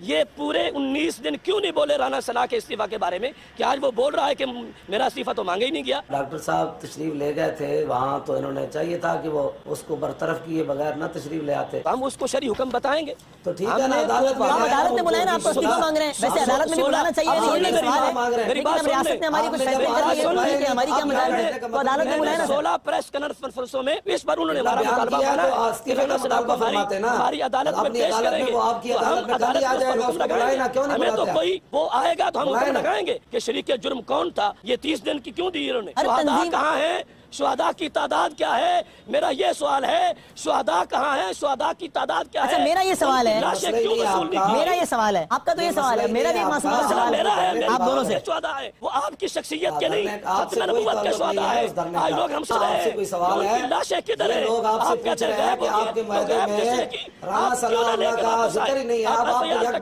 یہ پورے 19 دن کیوں نہیں بولے رانا ثنا کے استعفا کے بارے میں کہ آج وہ بول رہا ہے کہ میرا استعفا تو مانگا ہی نہیں گیا. ڈاکٹر صاحب تشریف لے گئے تھے وہاں تو انہوں نے چاہیے تھا کہ وہ اس کو برطرف کیے بغیر نہ تشریف لے آتے. ہم اس کو شرعی حکم بتائیں گے. تو ٹھیک ہے نا عدالت میں عدالت نے بلایا نا, آپ تو استعفا مانگ رہے ہیں. ویسے عدالت میں نہیں بلانا چاہیے, میری بات سن ریاست نے ہماری کچھ فیصلے کر دیے, ہماری کیا مجال ہے, تو عدالت نے بلایا نا. 16 پریس کانفرنسوں میں اس پر انہوں نے ہمارا مطالبہ مانا ہے, ہماری عدالت میں پیش کریں گے. ہم عدالت میں حکم لگائیں گے. ہمیں تو کوئی وہ آئے گا تو ہم حکم لگائیں گے کہ شریک جرم کون تھا, یہ 30 دن کی کیوں دی انہوں نے, شہداء کہاں ہیں, شہداء کی تعداد کیا ہے. میرا یہ سوال ہے شہداء کہاں ہیں, شہداء کی تعداد کیا ہے. اچھا میرا یہ سوال ہے, لاشیں کیوں وصول نہیں کی. میرا یہ سوال ہے, آپ کا تو یہ سوال ہے, میرا بھی معصوم سوال ہے آپ دونوں سے. شہداء ہے وہ آپ کی شخصیت کے نہیں, ختم نبوت کے شہداء ہے. آج لوگ ہم سے رہے ہیں ان کی لاشیں کدھر ہیں, آپ کہتے ہیں غائب ہو گئے, تو غائب کیسے کی, آپ کیوں نہ لے کر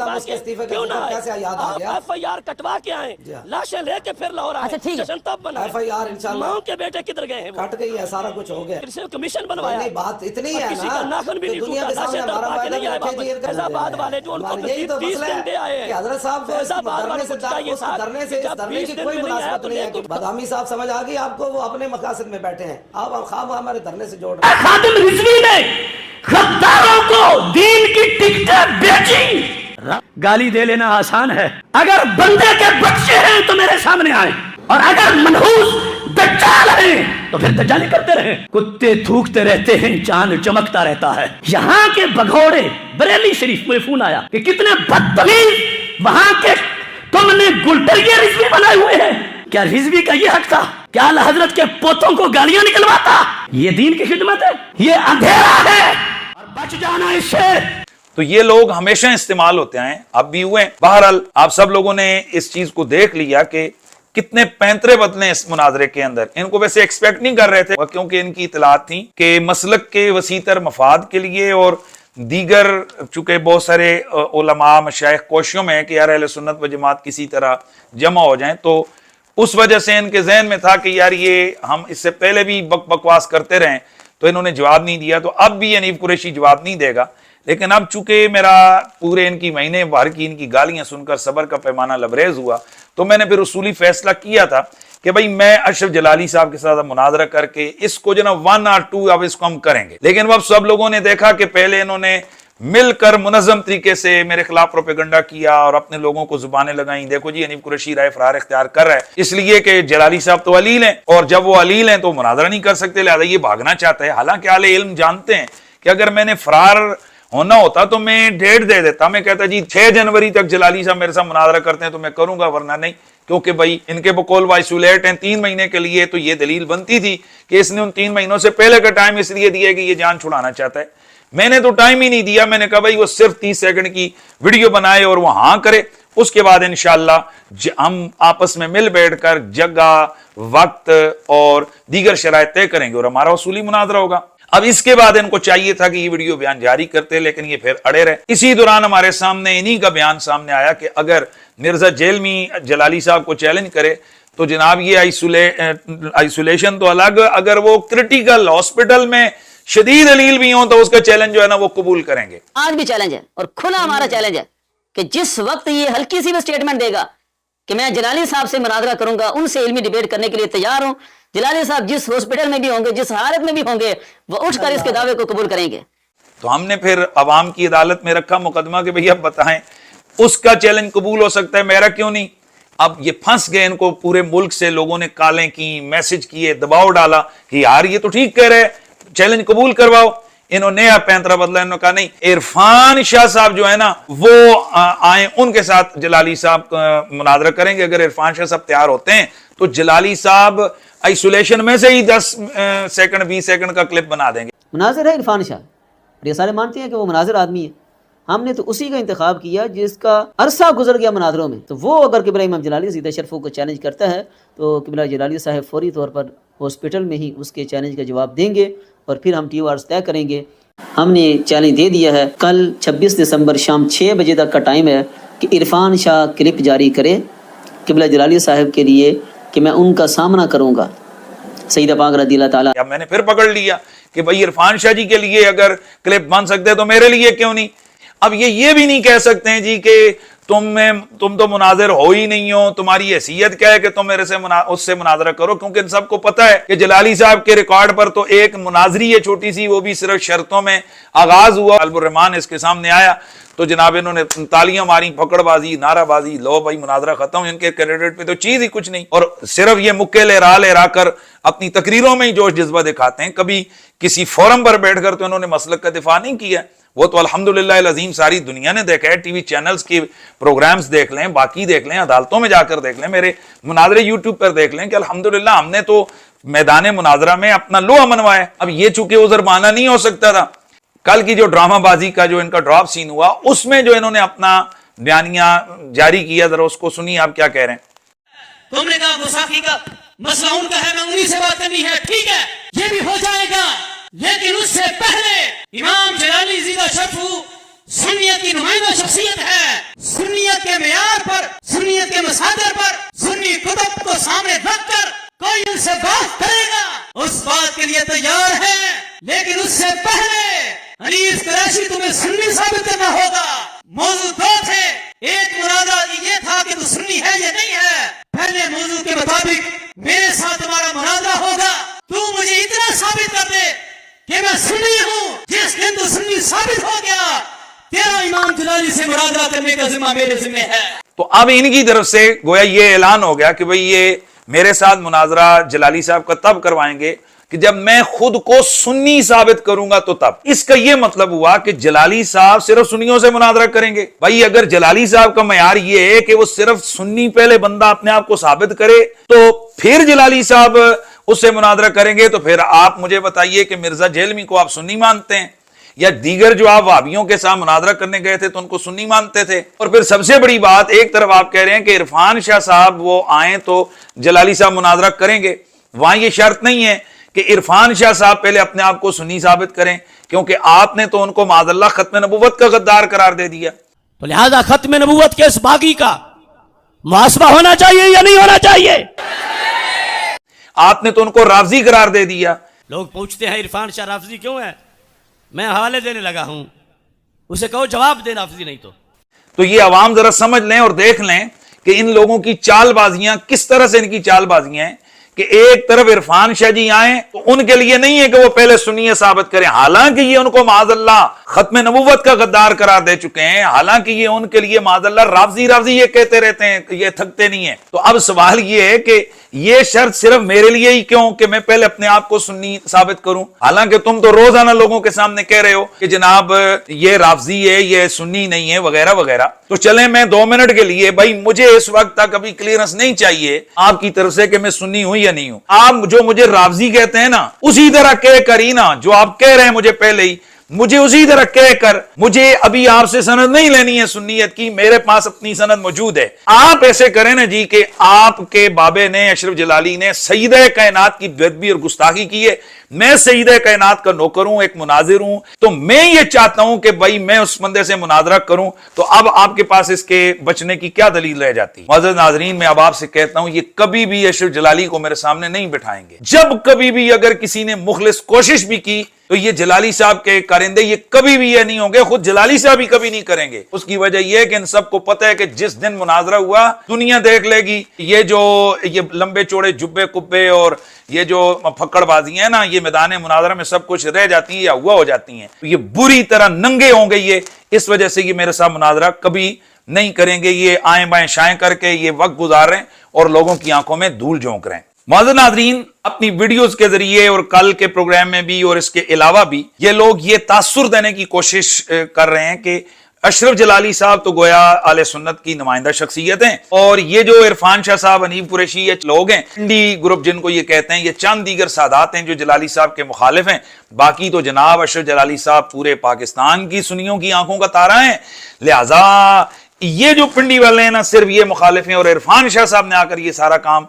واپس آئے, آپ ایف آئی آر کٹوا کے آئے, لاشیں لے کے پھر لاہور آئے, جشن تب بنائے. ماں کے بیٹے کدھر گئے ہیں, کٹ گئی ہے, سارا کچھ ہو گیا. کمیشن بنوایا, بات اتنی ہے کسی کا ناخن بھی نہیں ٹوٹا, لاشیں دربا کے نہیں آئے واپس. فیض آباد والے جو ان کو 30 دن دے آئے ہیں, حضرت صاحب فیض آباد والے کو چاہیے تھا کہ جب 20 دن میں نہیں آیا تو لے. بدامی صاحب سمجھ آ گئی آپ کو, وہ اپنے مقاصد میں بیٹھے ہیں, آپ خواب ہمارے دھرنے سے جوڑ رہے ہیں. خادم رضوی نے غداروں کو دین کی ٹکٹیں بیچی. گالی دے لینا آسان ہے, اگر بندے کے بچے ہیں تو میرے سامنے آئے, اور اگر منحوس دجال ہیں تو پھر دجالی کرتے رہے. کتے تھوکتے رہتے ہیں, چاند چمکتا رہتا ہے. یہاں کے بگھوڑے بریلی شریف میں فون آیا کہ کتنے بدتمیز وہاں کے تم نے گلٹریے رضوی بنائے ہوئے ہیں. کیا رضوی کا یہ حق تھا کہ اعلی حضرت کے پوتوں کو گالیاں نکلواتا؟ یہ دین کی خدمت ہے, یہ اندھیرا ہے, اور بچ جانا اس سے. تو یہ لوگ ہمیشہ استعمال ہوتے ہیں, اب بھی ہوئے. بہرحال آپ سب لوگوں نے اس چیز کو دیکھ لیا کہ کتنے پینترے بدلے اس مناظرے کے اندر. ان کو ویسے ایکسپیکٹ نہیں کر رہے تھے, کیونکہ ان کی اطلاعات تھی کہ مسلک کے وسیع تر مفاد کے لیے اور دیگر, چونکہ بہت سارے علماء مشائخ کوششوں میں ہے کہ یار اہل سنت و جماعت کسی طرح جمع ہو جائیں, تو اس وجہ سے ان کے ذہن میں تھا کہ یار یہ ہم اس سے پہلے بھی بکواس کرتے رہیں, تو انہوں نے جواب نہیں دیا, تو اب بھی حنیف قریشی جواب نہیں دے گا. لیکن اب چونکہ میرا پورے ان کی مہینے بھر کی ان کی گالیاں سن کر صبر کا پیمانہ لبریز ہوا, تو میں نے پھر اصولی فیصلہ کیا تھا کہ بھائی میں اشرف جلالی صاحب کے ساتھ مناظرہ کر کے اس کو جو نا 1 اور 2 اب اس کو ہم کریں گے. لیکن اب سب لوگوں نے دیکھا کہ پہلے انہوں نے مل کر منظم طریقے سے میرے خلاف پروپیگنڈا کیا اور اپنے لوگوں کو زبانیں لگائیں, دیکھو جی حنیف قریشی رائے فرار اختیار کر رہا ہے اس لیے کہ جلالی صاحب تو علیل ہیں, اور جب وہ علیل ہیں تو مناظرہ نہیں کر سکتے, لہذا یہ بھاگنا چاہتا ہے. حالانکہ اہل علم جانتے ہیں کہ اگر میں نے فرار ہونا ہوتا تو میں ڈیٹ دے دیتا, میں کہتا جی 6 جنوری تک جلالی صاحب میرے ساتھ مناظرہ کرتے ہیں تو میں کروں گا, ورنہ نہیں. کیونکہ بھائی ان کے بقول وائسولیٹ ہیں 3 مہینے کے لیے, تو یہ دلیل بنتی تھی کہ اس نے ان 3 مہینوں سے پہلے کا ٹائم اس لیے دیا کہ یہ جان چھڑانا چاہتا ہے. میں نے تو ٹائم ہی نہیں دیا, میں نے کہا بھائی وہ صرف 30 سیکنڈ کی ویڈیو بنائے اور وہ ہاں کرے, اس کے بعد انشاءاللہ ہم آپس میں مل بیٹھ کر جگہ, وقت اور دیگر شرائط طے کریں گے اور ہمارا اصولی مناظرہ ہوگا. اب اس کے بعد ان کو چاہیے تھا کہ یہ ویڈیو بیان جاری کرتے, لیکن یہ پھر اڑے رہے. اسی دوران ہمارے سامنے انہی کا بیان سامنے آیا کہ اگر مرزا جیلمی جلالی صاحب کو چیلنج کرے تو جناب یہ آئسولیشن تو الگ, اگر وہ کرٹیکل ہاسپٹل میں شدید علیل بھی ہوں تو اس کا چیلنج جو ہے نا وہ قبول کریں گے. آج بھی چیلنج ہے اور کھلا ہمارا چیلنج ہے کہ جس وقت یہ ہلکی سی بھی سٹیٹمنٹ دے گا کہ میں جلالی صاحب سے مناظرہ کروں گا, ان سے علمی ڈیبیٹ کرنے کے لیے تیار ہوں. جلالی صاحب جس ہاسپٹل میں بھی ہوں گے, جس حالت میں بھی ہوں گے, وہ اٹھ کر اس کے دعوے کو قبول کریں گے. تو ہم نے پھر عوام کی عدالت میں رکھا مقدمہ کہ بھئی اب بتائیں اس کا چیلنج قبول ہو سکتا ہے, میرا کیوں نہیں. اب یہ پھنس گئے, ان کو پورے ملک سے لوگوں نے کالیں کی, میسج کیے, دباؤ ڈالا کہ یار یہ تو ٹھیک کہہ رہے, چیلنج قبول کرواؤ. انہوں نے نیا پینترا بدلا, انہوں نے کہا نہیں, عرفان شاہ صاحب جو ہے نا وہ آئیں, ان کے ساتھ جلالی صاحب مناظرہ کریں گے. اگر عرفان شاہ صاحب تیار ہوتے ہیں تو جلالی صاحب آئسولیشن میں سے ہی 10 سیکنڈ 20 سیکنڈ کا کلپ بنا دیں گے. مناظر ہے عرفان شاہ, اور یہ سارے مانتے ہیں کہ وہ مناظر آدمی ہے. ہم نے تو اسی کا انتخاب کیا جس کا عرصہ گزر گیا مناظروں میں. تو وہ اگر قبلہ امام جلالی سیدہ شرفوں کو چیلنج کرتا ہے تو قبلہ جلالی صاحب فوری طور پر ہاسپٹل میں ہی اس کے چیلنج کا جواب دیں گے, اور پھر ہم ٹی آرز طے کریں گے. ہم نے چیلنج دے دیا ہے, کل 26 دسمبر شام 6 بجے تک کا ٹائم ہے کہ عرفان شاہ کلپ جاری کرے قبلہ جلالی صاحب کے لیے کہ میں ان کا سامنا کروں گا. سیدہ پاک رضی اللہ تعالیٰ. اب میں نے پھر پکڑ لیا کہ بھئی عرفان شاہ جی کے لیے اگر کلپ بن سکتے تو میرے لیے کیوں نہیں. اب یہ بھی نہیں کہہ سکتے ہیں جی کہ تم تو مناظر ہو ہی نہیں ہو, تمہاری حیثیت کیا ہے کہ تم میرے سے اس سے مناظرہ کرو, کیونکہ ان سب کو پتہ ہے کہ جلالی صاحب کے ریکارڈ پر تو ایک مناظری ہے چھوٹی سی, وہ بھی صرف شرطوں میں آغاز ہوا. قلب الرحمان اس کے سامنے آیا تو جناب انہوں نے تالیاں ماری, پکڑ بازی, نعرہ بازی, لو بھائی مناظرہ ختم. ان کے کینڈیڈیٹ پہ تو چیز ہی کچھ نہیں, اور صرف یہ مکے لہرا کر اپنی تقریروں میں ہی جوش جذبہ دکھاتے ہیں. کبھی کسی فورم پر بیٹھ کر تو انہوں نے مسلک کا دفاع نہیں کیا. وہ تو الحمدللہ العظیم ساری دنیا نے دیکھا ہے, ٹی وی چینلز کی پروگرامز دیکھ لیں, باقی دیکھ لیں, عدالتوں میں جا کر دیکھ لیں, میرے مناظرے یوٹیوب پر دیکھ لیں کہ الحمدللہ ہم نے تو میدان مناظرہ میں اپنا لوہا منوایا. اب یہ چونکہ عذر مانا نہیں ہو سکتا تھا, کل کی جو ڈرامہ بازی کا جو ان کا ڈراپ سین ہوا اس میں جو انہوں نے اپنا بیانیہ جاری کیا, ذرا اس کو سنیے آپ کیا کہہ رہے ہیں. تم نے کہا گستاخی کا مسئلہ ان کا ہے, میں انہی سے بات کرنی ہے, ٹھیک ہے یہ بھی ہو جائے گا, لیکن اس سے پہلے امام جلالی زیدہ شرفو سنیت کی نمائندہ شخصیت ہے. سنیت کے معیار پر, سنیت کے مصادر پر, سنی کتب کو سامنے رکھ کر کوئی ان سے بات کرے گا, اس بات کے لیے تیار ہے, لیکن اس سے پہلے حنیف قریشی تمہیں سنی ثابت کرنا ہوگا. موضوع دو تھے, ایک مناظرہ یہ تھا کہ تو سنی ہے یا نہیں ہے. پہلے موضوع کے مطابق میرے ساتھ تمہارا مناظرہ ہوگا, تو مجھے اتنا ثابت کر دے کہ میں سنی ہوں. جس دن تو سنی ثابت ہو گیا, تیرا امام جلالی سے مناظرہ کرنے کا ذمہ میرے ذمہ ہے. تو اب ان کی طرف سے گویا یہ اعلان ہو گیا کہ بھئی یہ میرے ساتھ مناظرہ جلالی صاحب کا تب کروائیں گے کہ جب میں خود کو سنی ثابت کروں گا تو تب. اس کا یہ مطلب ہوا کہ جلالی صاحب صرف سنیوں سے مناظرہ کریں گے. بھائی اگر جلالی صاحب کا معیار یہ ہے کہ وہ صرف سنی پہلے بندہ اپنے آپ کو ثابت کرے تو پھر جلالی صاحب اس سے مناظرہ کریں گے, تو پھر آپ مجھے بتائیے کہ مرزا جہلمی کو آپ سنی مانتے ہیں, یا دیگر جو آپ وہابیوں کے ساتھ مناظرہ کرنے گئے تھے تو ان کو سنی مانتے تھے. اور پھر سب سے بڑی بات, ایک طرف آپ کہہ رہے ہیں کہ عرفان شاہ صاحب وہ آئیں تو جلالی صاحب مناظرہ کریں گے. وہاں یہ شرط نہیں ہے کہ عرفان شاہ صاحب پہلے اپنے آپ کو سنی ثابت کریں, کیونکہ آپ نے تو ان کو معاذ اللہ ختم نبوت کا غدار قرار دے دیا. تو لہذا ختم نبوت کے اس باغی کا محاسبہ ہونا چاہیے یا نہیں ہونا چاہیے؟ آپ نے تو ان کو رافضی قرار دے دیا. لوگ پوچھتے ہیں عرفان شاہ رافضی کیوں ہے, میں حوالے دینے لگا ہوں, اسے کہو جواب دے رافضی نہیں تو یہ عوام ذرا سمجھ لیں اور دیکھ لیں کہ ان لوگوں کی چال بازیاں کس طرح سے ان کی چال بازیاں ہیں کہ ایک طرف عرفان شاہ جی آئیں تو ان کے لیے نہیں ہے کہ وہ پہلے سنیے ثابت کریں, حالانکہ یہ ان کو معاذ اللہ ختم نبوت کا غدار قرار دے چکے ہیں, حالانکہ یہ ان کے لیے معاذ اللہ رافضی یہ کہتے رہتے ہیں, یہ تھکتے نہیں ہیں. تو اب سوال یہ ہے کہ یہ شرط صرف میرے لیے ہی کیوں کہ میں پہلے اپنے آپ کو سنی ثابت کروں, حالانکہ تم تو روزانہ لوگوں کے سامنے کہہ رہے ہو کہ جناب یہ رافضی ہے, یہ سنی نہیں ہے, وغیرہ وغیرہ. تو چلیں میں 2 منٹ کے لیے, بھائی مجھے اس وقت تک ابھی کلیئرنس نہیں چاہیے آپ کی طرف سے کہ میں سنی ہوں یا نہیں ہوں. آپ جو مجھے رافضی کہتے ہیں نا, اسی طرح کہہ کر ہی نا جو آپ کہہ رہے ہیں مجھے پہلے ہی, مجھے اسی طرح کہہ کر, مجھے ابھی آپ سے سند نہیں لینی ہے سنیت کی, میرے پاس اپنی سند موجود ہے. آپ ایسے کریں نا جی کہ آپ کے بابے نے اشرف جلالی نے سیدہ کائنات کی بےادبی اور گستاخی کی ہے, میں سیدہ کائنات کا نوکر ہوں, ایک مناظر ہوں, تو میں یہ چاہتا ہوں کہ بھائی میں اس بندے سے مناظرہ کروں. تو اب آپ کے پاس اس کے بچنے کی کیا دلیل رہ جاتی؟ معزز ناظرین, میں اب آپ سے کہتا ہوں یہ کبھی بھی اشرف جلالی کو میرے سامنے نہیں بٹھائیں گے. جب کبھی بھی اگر کسی نے مخلص کوشش بھی کی تو یہ جلالی صاحب کے کارندے یہ کبھی بھی یہ نہیں ہوں گے, خود جلالی صاحب بھی کبھی نہیں کریں گے. اس کی وجہ یہ ہے کہ ان سب کو پتہ ہے کہ جس دن مناظرہ ہوا دنیا دیکھ لے گی, یہ لمبے چوڑے جبے کبے اور یہ جو پھکڑ بازی ہیں نا, یہ میدان مناظرہ میں سب کچھ رہ جاتی ہیں یا ہوا ہو جاتی ہیں. یہ بری طرح ننگے ہوں گے یہ, اس وجہ سے یہ میرے ساتھ مناظرہ کبھی نہیں کریں گے. یہ آئیں بائیں شائیں کر کے یہ وقت گزار رہے ہیں اور لوگوں کی آنکھوں میں دھول جھونک رہے ہیں. معزز ناظرین, اپنی ویڈیوز کے ذریعے اور کل کے پروگرام میں بھی اور اس کے علاوہ بھی یہ لوگ یہ تاثر دینے کی کوشش کر رہے ہیں کہ اشرف جلالی صاحب تو گویا اہل سنت کی نمائندہ شخصیت ہیں, اور یہ جو عرفان شاہ صاحب, حنیف قریشی, یہ لوگ ہیں انڈی گروپ جن کو یہ کہتے ہیں, یہ چند دیگر سادات ہیں جو جلالی صاحب کے مخالف ہیں. باقی تو جناب اشرف جلالی صاحب پورے پاکستان کی سنیوں کی آنکھوں کا تارا ہیں. لہذا یہ جو پنڈی والے ہیں نا صرف یہ مخالف ہیں, اور عرفان شاہ صاحب نے آ کر یہ سارا کام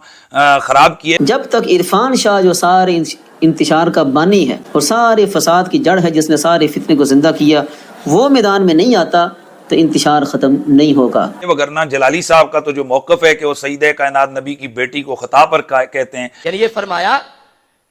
خراب کیا. جب تک عرفان شاہ جو سارے انتشار کا بانی ہے اور سارے فساد کی جڑ ہے, جس نے سارے فتنے کو زندہ کیا, وہ میدان میں نہیں آتا تو انتشار ختم نہیں ہوگا. وگرنہ جلالی صاحب کا تو جو موقف ہے کہ وہ سیدہ کائنات نبی کی بیٹی کو خطا پر کہتے ہیں, یعنی یہ فرمایا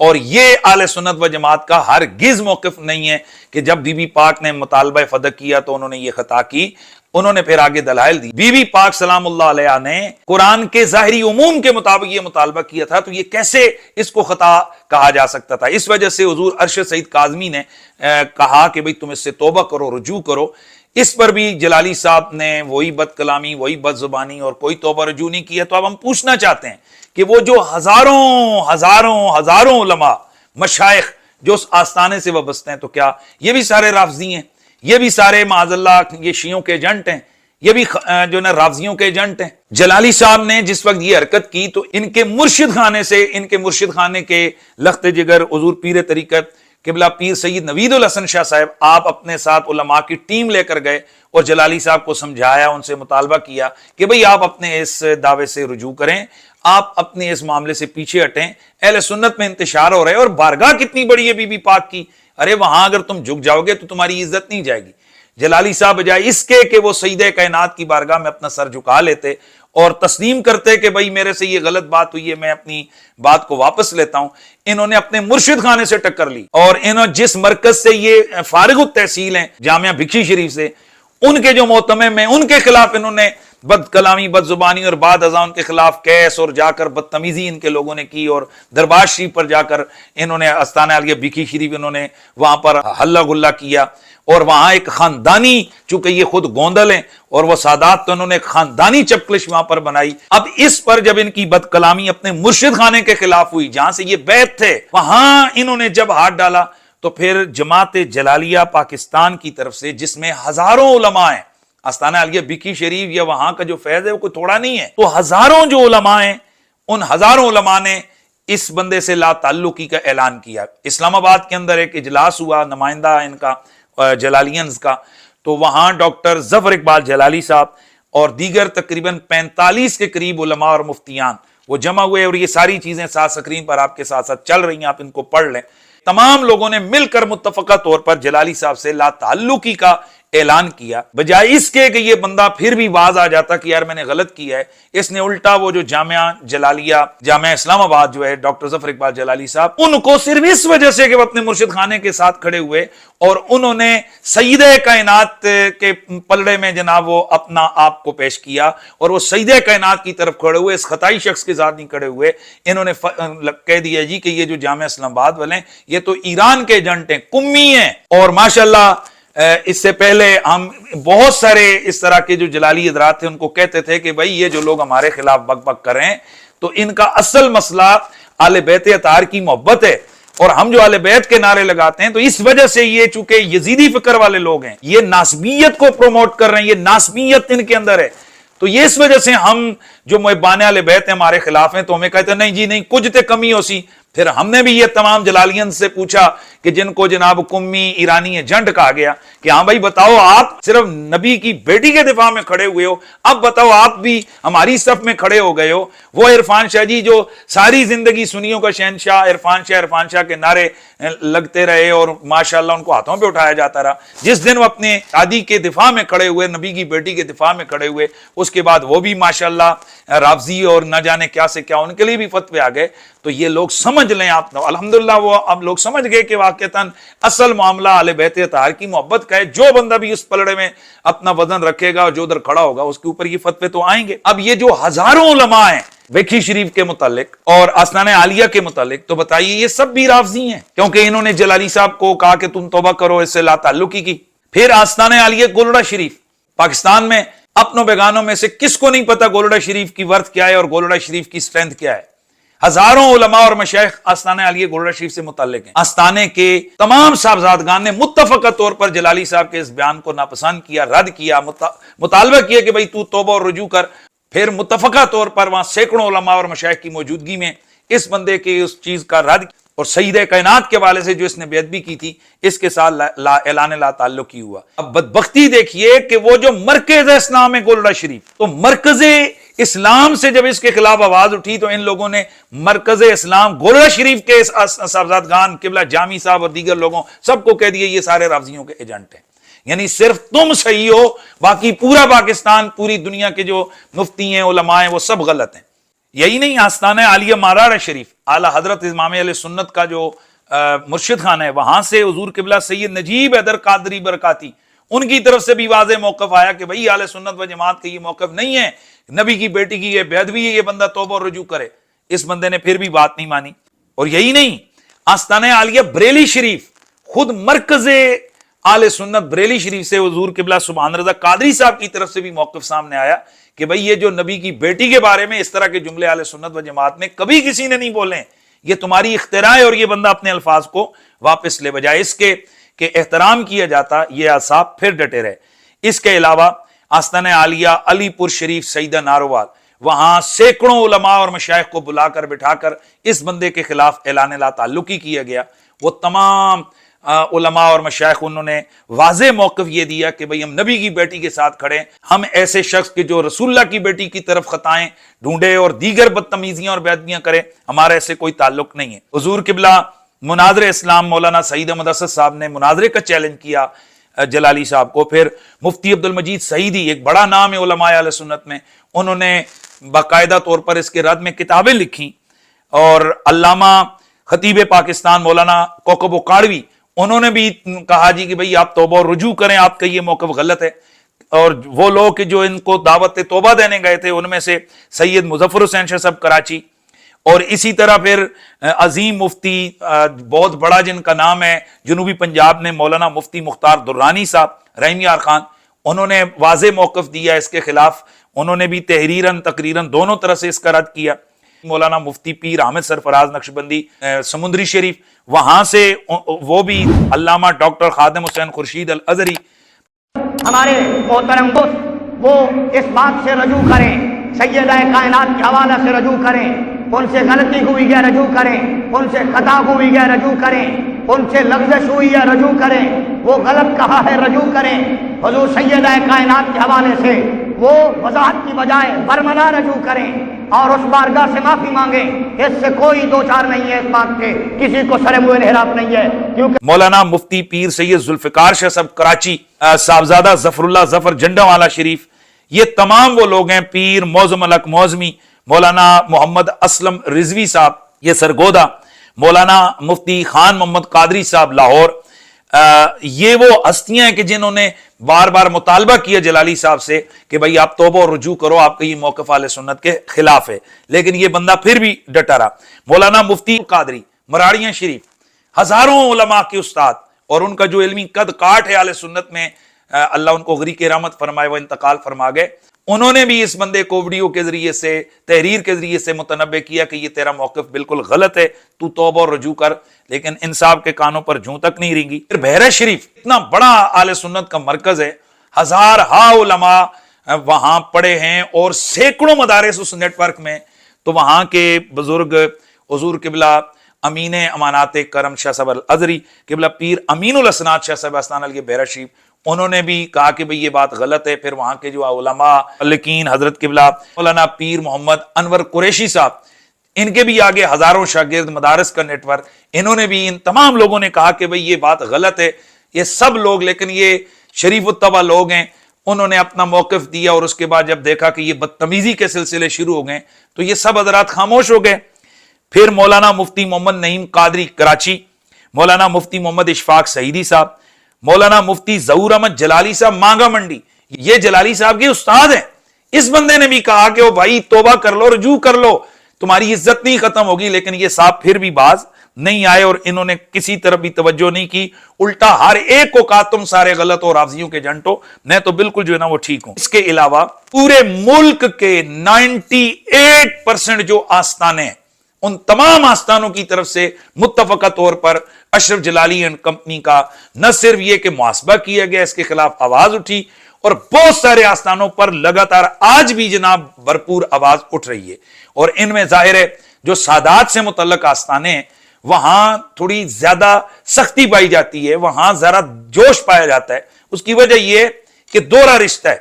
اور یہ اہل سنت و جماعت کا ہرگز موقف نہیں ہے کہ جب بی بی پاک نے مطالبہ فدق کیا تو انہوں نے یہ خطا کی. انہوں نے پھر آگے دلائل دی. بی بی پاک سلام اللہ علیہ نے قرآن کے ظاہری عموم کے مطابق یہ مطالبہ کیا تھا, تو یہ کیسے اس کو خطا کہا جا سکتا تھا؟ اس وجہ سے حضور ارشد سعید کاظمی نے کہا کہ بھئی تم اس سے توبہ کرو, رجوع کرو. اس پر بھی جلالی صاحب نے وہی بد کلامی, وہی بد زبانی اور کوئی توبہ رجوع نہیں کیا. تو اب ہم پوچھنا چاہتے ہیں کہ وہ جو ہزاروں علماء مشائخ جو اس آستانے سے وابستہ ہیں, تو کیا یہ بھی سارے رافضی ہیں؟ یہ بھی سارے معاذ اللہ یہ شیعوں کے ایجنٹ ہیں؟ یہ بھی جو نا رافضیوں کے ایجنٹ ہیں؟ جلالی صاحب نے جس وقت یہ حرکت کی تو ان کے مرشد خانے سے, ان کے مرشد خانے کے لخت جگر حضور پیر طریقت قبلہ پیر سید نوید الحسن شاہ صاحب, آپ اپنے ساتھ علماء کی ٹیم لے کر گئے اور جلالی صاحب کو سمجھایا, ان سے مطالبہ کیا کہ بھئی آپ اپنے اس دعوے سے رجوع کریں, آپ اپنے اس معاملے سے پیچھے ہٹیں. اہل سنت میں انتشار ہو رہا ہے, اور بارگاہ کتنی بڑی ہے بی بی پاک کی, ارے وہاں اگر تم جھک جاؤ گے تو تمہاری عزت نہیں جائے گی. جلالی صاحب بجائے اس کے کہ وہ سید کائنات کی بارگاہ میں اپنا سر جھکا لیتے اور تسلیم کرتے کہ بھئی میرے سے یہ غلط بات ہوئی ہے, میں اپنی بات کو واپس لیتا ہوں, انہوں نے اپنے مرشد خانے سے ٹکر لی. اور انہوں جس مرکز سے یہ فارغ التحصیل ہیں, جامعہ بھکشی شریف سے, ان کے جو محتمم ہیں ان کے خلاف انہوں نے بد کلامی, بد زبانی اور بعد ازاں ان کے خلاف کیس اور جا کر بدتمیزی ان کے لوگوں نے کی, اور دربار شریف پر جا کر انہوں نے آستانہ عالیہ بھکشی شریف انہوں نے وہاں پر ہلہ گلہ کیا, اور وہاں ایک خاندانی, چونکہ یہ خود گوندل ہیں اور وہ سادات, تو انہوں نے ایک خاندانی چپکلش وہاں پر بنائی. اب اس پر جب ان کی بد کلامی اپنے مرشد خانے کے خلاف ہوئی جہاں سے یہ بیعت تھے, وہاں انہوں نے جب ہاتھ ڈالا تو پھر جماعت جلالیہ پاکستان کی طرف سے, جس میں ہزاروں علماء ہیں, آستانہ عالیہ بھکشی شریف یا وہاں کا جو فیض ہے وہ کوئی تھوڑا نہیں ہے, تو ہزاروں جو علماء ہیں, ان ہزاروں علماء نے اس بندے سے لا تعلقی کا اعلان کیا. اسلام آباد کے اندر ایک اجلاس ہوا نمائندہ ان کا جلالینز کا, تو وہاں ڈاکٹر ظفر اقبال جلالی صاحب اور دیگر تقریباً 45 کے قریب علماء اور مفتیان وہ جمع ہوئے, اور یہ ساری چیزیں ساتھ سکرین پر آپ کے ساتھ ساتھ چل رہی ہیں, آپ ان کو پڑھ لیں. تمام لوگوں نے مل کر متفقہ طور پر جلالی صاحب سے لا تعلقی کا اعلان کیا, بجائے اس کے کہ یہ بندہ پھر بھی واز آ جاتا کہ یار میں نے غلط کیا ہے. اس نے الٹا وہ جو جامعہ جلالیہ, جامعہ اسلام آباد جو ہے ڈاکٹر ظفر اقبال جلالی صاحب, ان کو صرف اس وجہ سے کہ وہ اپنے مرشد خانے کے ساتھ کھڑے ہوئے اور انہوں نے سید کائنات کے پلڑے میں جناب وہ اپنا آپ کو پیش کیا, اور وہ سید کائنات کی طرف کھڑے ہوئے, اس خطائی شخص کے ساتھ نہیں کھڑے ہوئے. انہوں نے کہہ دیا جی کہ یہ جو جامعہ اسلام آباد والے ہیں یہ تو ایران کے ایجنٹ ہیں, کمی ہیں. اور ماشاءاللہ اس سے پہلے ہم بہت سارے اس طرح کے جو جلالی حضرات تھے ان کو کہتے تھے کہ بھئی یہ جو لوگ ہمارے خلاف بک بک کر رہے ہیں تو ان کا اصل مسئلہ اہل بیت اطہار کی محبت ہے, اور ہم جو اہل بیت کے نعرے لگاتے ہیں تو اس وجہ سے یہ چونکہ یزیدی فکر والے لوگ ہیں, یہ ناسبیت کو پروموٹ کر رہے ہیں, یہ ناسبیت ان کے اندر ہے, تو یہ اس وجہ سے ہم جو محبان اہل بیت ہیں ہمارے خلاف ہیں, تو ہمیں کہتے ہیں نہیں جی نہیں, کچھ تے کمی ہو سی. پھر ہم نے بھی یہ تمام جلالین سے پوچھا کہ جن کو جناب قمی ایرانی ایجنٹ کہا گیا کہ ہاں بھائی بتاؤ, آپ صرف نبی کی بیٹی کے دفاع میں کھڑے ہوئے ہو, اب بتاؤ آپ بھی ہماری صف میں کھڑے ہو گئے ہو. وہ عرفان شاہ جی جو ساری زندگی سنیوں کا شہنشاہ عرفان شاہ کے نعرے لگتے رہے اور ماشاءاللہ ان کو ہاتھوں پہ اٹھایا جاتا رہا, جس دن وہ اپنے دادی کے دفاع میں کھڑے ہوئے, نبی کی بیٹی کے دفاع میں کھڑے ہوئے, اس کے بعد وہ بھی ماشاءاللہ رافضی اور نہ جانے کیا سے کیا ان کے لیے بھی فتوے آ گئے. تو یہ لوگ سمجھ لیں آپ, الحمدللہ وہ اب لوگ سمجھ گئے کہ واقعتاً اصل معاملہ اہل بیت اطہار کی محبت کا ہے. جو بندہ بھی اس پلڑے میں اپنا وزن رکھے گا اور جو ادھر کھڑا ہوگا اس کے اوپر یہ فتوے تو آئیں گے. اب یہ جو ہزاروں علماء ہیں بھکشی شریف کے متعلق اور آستانہ عالیہ کے متعلق, تو بتائیے یہ سب بھی رافضی ہیں, کیونکہ انہوں نے جلالی صاحب کو کہا کہ تم توبہ کرو, اس سے لا تعلقی کی. پھر آستانہ عالیہ گولڑا شریف, پاکستان میں اپنوں بیگانوں میں سے کس کو نہیں پتا گولڑا شریف کی ورث کیا ہے اور گولڑا شریف کی سٹرینتھ کیا ہے. ہزاروں علماء اور مشائخ آستانہ عالیہ گولڑا شریف سے متعلق ہیں. آستانے کے تمام صاحبزادگان نے متفقہ طور پر جلالی صاحب کے اس بیان کو ناپسند کیا, رد کیا, مطالبہ کیا کہ بھئی تو توبہ اور رجوع کر. پھر متفقہ طور پر وہاں سینکڑوں علماء اور مشائخ کی موجودگی میں اس بندے کے اس چیز کا رد, اور سید کائنات کے حوالے سے جو اس نے بیعت بھی کی تھی اس کے ساتھ اعلان لا تعلق ہی ہوا. اب بدبختی دیکھیے کہ وہ جو مرکز اسلام ہے گولڑا شریف, تو مرکز اسلام سے جب اس کے خلاف آواز اٹھی تو ان لوگوں نے مرکز اسلام گولڑا شریف کے صاحبزادگان قبلہ جامی صاحب اور دیگر لوگوں سب کو کہہ دیا یہ سارے رافضیوں کے ایجنٹ ہیں. یعنی صرف تم صحیح ہو, باقی پورا پاکستان, پوری دنیا کے جو مفتی ہیں علماء ہیں وہ سب غلط ہیں. یہی نہیں، آستانہ عالیہ مارار شریف اعلی حضرت امام علیہ سنت کا جو مرشد خانہ ہے، وہاں سے حضور قبلہ سید نجیب حیدر قادری برکاتی، ان کی طرف سے بھی واضح موقف آیا کہ بھئی اہل سنت و جماعت کا یہ موقف نہیں ہے، نبی کی بیٹی کی یہ بیدوی ہے، یہ بندہ توبہ اور رجوع کرے۔ اس بندے نے پھر بھی بات نہیں مانی۔ اور یہی نہیں، آستانہ عالیہ بریلی شریف، خود مرکز اہل سنت بریلی شریف سے حضور قبلہ سبحان رضا قادری صاحب کی طرف سے بھی موقف سامنے آیا کہ بھئی یہ جو نبی کی بیٹی کے بارے میں اس طرح کے جملے اہل سنت و جماعت میں کبھی کسی نے نہیں بولے، یہ تمہاری اختراع ہے، اور یہ بندہ اپنے الفاظ کو واپس لے، بجائے اس کے کہ احترام کیا جاتا، یہ اصحاب پھر ڈٹے رہے۔ اس کے علاوہ آستانہ عالیہ علی پور شریف سیدہ ناروال، وہاں سینکڑوں علماء اور مشائخ کو بلا کر بٹھا کر اس بندے کے خلاف اعلان لا تعلقی کیا گیا۔ وہ تمام علماء اور مشائخ، انہوں نے واضح موقف یہ دیا کہ بھئی ہم نبی کی بیٹی کے ساتھ کھڑے ہیں، ہم ایسے شخص کے جو رسول اللہ کی بیٹی کی طرف خطائیں ڈھونڈے اور دیگر بدتمیزیاں اور بے ادبیاں کرے، ہمارا ایسے کوئی تعلق نہیں ہے۔ حضور قبلہ مناظر اسلام مولانا سعید احمد اسد صاحب نے مناظرے کا چیلنج کیا جلالی صاحب کو، پھر مفتی عبد المجید سعیدی، ایک بڑا نام ہے علماء اہل سنت میں، انہوں نے باقاعدہ طور پر اس کے رد میں کتابیں لکھی، اور علامہ خطیب پاکستان مولانا کوکب اکاڑوی، انہوں نے بھی کہا جی کہ بھئی آپ توبہ اور رجوع کریں، آپ کا یہ موقف غلط ہے۔ اور وہ لوگ کہ جو ان کو دعوت توبہ دینے گئے تھے، ان میں سے سید مظفر حسین شاہ صاحب کراچی، اور اسی طرح پھر عظیم مفتی بہت بڑا جن کا نام ہے جنوبی پنجاب میں، مولانا مفتی مختار درانی صاحب رحیم یار خان، انہوں نے واضح موقف دیا اس کے خلاف، انہوں نے بھی تحریراً تقریراً دونوں طرح سے اس کا رد کیا۔ مولانا مفتی پیر احمد سرفراز نقشبندی سمندری شریف، وہاں سے وہ بھی علامہ ڈاکٹر خادم حسین خورشید الازہری، ہمارے محترم دوست وہ اس بات سے رجوع کریں، سیدہ کائنات کے حوالے سے رجوع کریں، ان سے غلطی ہوئی ہے رجوع کریں، ان سے خطا ہوئی ہے رجوع کریں، ان سے لغزش ہوئی ہے رجوع کریں، وہ غلط کہا ہے رجوع کریں۔ حضور سیدہ کائنات کے حوالے سے وہ وضاحت کی بجائے برملا رجوع کریں اور اس بارگاہ سے معافی مانگیں۔ اس سے کوئی دو چار نہیں ہے اس بات کے، کسی کو سر منہ انحراف نہیں ہے، کیونکہ مولانا مفتی پیر سید ذوالفقار شاہ صاحب کراچی، صاحبزادہ ظفر اللہ ظفر جنڈا والا شریف، یہ تمام وہ لوگ ہیں، پیر موزم الحق موزمی، مولانا محمد اسلم رضوی صاحب یہ سرگودا، مولانا مفتی خان محمد قادری صاحب لاہور، یہ وہ ہستیاں ہیں کہ جنہوں نے بار بار مطالبہ کیا جلالی صاحب سے کہ بھئی آپ توبہ اور رجوع کرو، آپ کا یہ موقف اہل سنت کے خلاف ہے، لیکن یہ بندہ پھر بھی ڈٹا رہا۔ مولانا مفتی قادری مراڑیاں شریف، ہزاروں علماء کے استاد، اور ان کا جو علمی قد کاٹ ہے اہل سنت میں، اللہ ان کو غریق رحمت فرمائے، وہ انتقال فرما گئے، انہوں نے بھی اس بندے کو ویڈیو کے ذریعے سے، تحریر کے ذریعے سے متنبع کیا کہ یہ تیرا موقف بالکل غلط ہے، تو توبہ اور رجوع کر، لیکن انصاف کے کانوں پر جوں تک نہیں رینگی۔ پھر بحیرہ شریف اتنا بڑا اہل سنت کا مرکز ہے، ہزارہا علماء وہاں پڑے ہیں اور سینکڑوں مدارس اس نیٹ ورک میں، تو وہاں کے بزرگ حضور قبلہ امین امانات کرم شاہ صاحب الازہری، قبلہ پیر امین الاسناد شاہ صاحب استان علیہ بحیرہ شریف، انہوں نے بھی کہا کہ بھئی یہ بات غلط ہے۔ پھر وہاں کے جو علماء لیکن حضرت قبلہ مولانا پیر محمد انور قریشی صاحب، ان کے بھی آگے ہزاروں شاگرد مدارس کا نیٹ ورک، انہوں نے بھی، ان تمام لوگوں نے کہا کہ بھئی یہ بات غلط ہے۔ یہ سب لوگ، لیکن یہ شریف الطبع لوگ ہیں، انہوں نے اپنا موقف دیا، اور اس کے بعد جب دیکھا کہ یہ بدتمیزی کے سلسلے شروع ہو گئے تو یہ سب حضرات خاموش ہو گئے۔ پھر مولانا مفتی محمد نعیم قادری کراچی، مولانا مفتی محمد اشفاق سعیدی صاحب، مولانا مفتی ظہور احمد جلالی صاحب مانگا منڈی، یہ جلالی صاحب کے استاد ہیں۔ اس بندے نے بھی کہا کہ وہ بھائی توبہ کر لو، رجوع کر لو، تمہاری عزت نہیں ختم ہوگی، لیکن یہ صاحب پھر بھی باز نہیں آئے، اور انہوں نے کسی طرف بھی توجہ نہیں کی، الٹا ہر ایک کو کہا تم سارے غلط ہو، رافضیوں کے جنٹو، میں تو بالکل جو ہے نا وہ ٹھیک ہوں۔ اس کے علاوہ پورے ملک کے 98% جو آستانے ہیں، ان تمام آستانوں کی طرف سے متفقہ طور پر اشرف جلالی اینڈ کمپنی کا نہ صرف یہ کہ محاسبہ کیا گیا، اس کے خلاف آواز اٹھی، اور بہت سارے آستانوں پر لگاتار آج بھی جناب بھرپور آواز اٹھ رہی ہے۔ اور ان میں ظاہر ہے جو سادات سے متعلق آستانے ہیں، وہاں تھوڑی زیادہ سختی پائی جاتی ہے، وہاں ذرا جوش پایا جاتا ہے۔ اس کی وجہ یہ کہ دوہرا رشتہ ہے،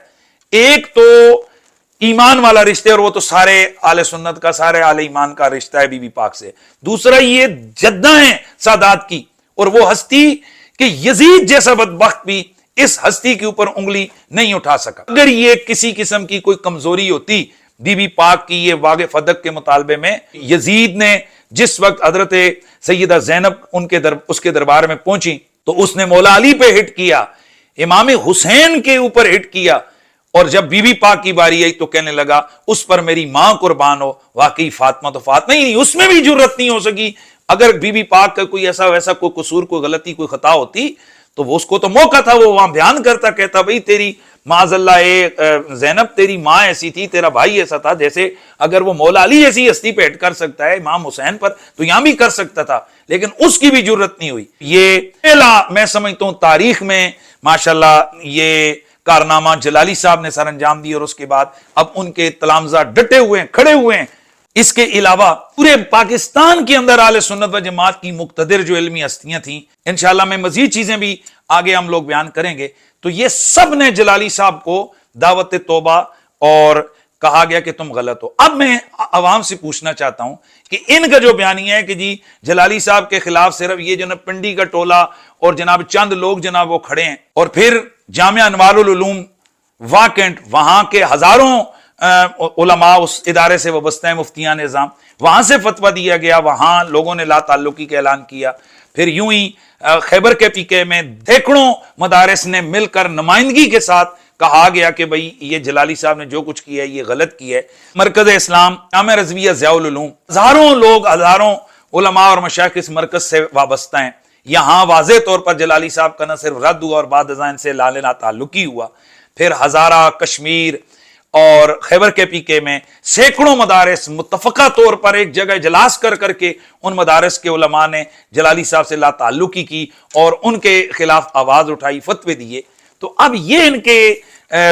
ایک تو ایمان والا رشتہ، اور وہ تو سارے اہل سنت کا، سارے اہل ایمان کا رشتہ ہے بی بی پاک سے، دوسرا یہ جدہ ہیں سادات کی، اور وہ ہستی کہ یزید جیسا بدبخت بھی اس ہستی کے اوپر انگلی نہیں اٹھا سکا۔ اگر یہ کسی قسم کی کوئی کمزوری ہوتی، بی بی پاک کی یہ واقع فدق کے مطالبے میں یزید نے جس وقت حضرت سیدہ زینب اس کے دربار میں پہنچی تو اس نے مولا علی پہ ہٹ کیا، امام حسین کے اوپر ہٹ کیا، اور جب بی بی پاک کی باری آئی تو کہنے لگا اس پر میری ماں قربان ہو، واقعی فاطمہ تو فاطمہ ہی نہیں، اس میں بھی جرت نہیں ہو سکی۔ اگر بی بی پاک کا کوئی ایسا ویسا کوئی قصور، کوئی غلطی، کوئی خطا ہوتی تو وہ اس کو تو موقع تھا، وہ وہاں بیان کرتا، کہتا بھئی تیری معاذ اللہ زینب تیری ماں ایسی تھی، تیرا بھائی ایسا تھا، جیسے اگر وہ مولا علی ایسی ہستی پہ ہٹ کر سکتا ہے امام حسین پر تو یہاں بھی کر سکتا تھا، لیکن اس کی بھی جرت نہیں ہوئی۔ یہ پہلا میں سمجھتا ہوں تاریخ میں ماشاءاللہ یہ کارنامہ جلالی صاحب نے سر انجام دی، اور اس کے بعد اب ان کے تلامذہ ڈٹے ہوئے ہیں، کھڑے ہوئے ہیں۔ اس کے علاوہ پورے پاکستان کے اندر اہل سنت و جماعت کی مقتدر جو علمی ہستیاں تھیں، انشاءاللہ میں مزید چیزیں بھی آگے ہم لوگ بیان کریں گے، تو یہ سب نے جلالی صاحب کو دعوت توبہ اور کہا گیا کہ تم غلط ہو۔ اب میں عوام سے پوچھنا چاہتا ہوں کہ ان کا جو بیانیہ ہے کہ جی جلالی صاحب کے خلاف صرف یہ جناب پنڈی کا ٹولہ اور جناب چند لوگ جناب وہ کھڑے ہیں، اور پھر جامعہ انوار العلوم واکنٹ، وہاں کے ہزاروں علماء اس ادارے سے وابستہ ہیں، مفتیان نظام، وہاں سے فتویٰ دیا گیا، وہاں لوگوں نے لا تعلقی کا اعلان کیا، پھر یوں ہی خیبر کے پی میں سینکڑوں مدارس نے مل کر نمائندگی کے ساتھ کہا گیا کہ بھئی یہ جلالی صاحب نے جو کچھ کیا ہے یہ غلط کیا ہے۔ مرکز اسلام، جامعہ رضویہ ضیاء العلوم، ہزاروں لوگ، ہزاروں علماء اور مشائخ اس مرکز سے وابستہ ہیں۔ یہاں واضح طور پر جلالی صاحب کا نہ صرف رد ہوا اور بعد ازاں سے لا تعلقی ہوا، پھر ہزارہ، کشمیر اور خیبر کے پی میں سینکڑوں مدارس متفقہ طور پر ایک جگہ اجلاس کر کے ان مدارس کے علماء نے جلالی صاحب سے لا تعلقی کی اور ان کے خلاف آواز اٹھائی، فتوے دیے۔ تو اب یہ ان کے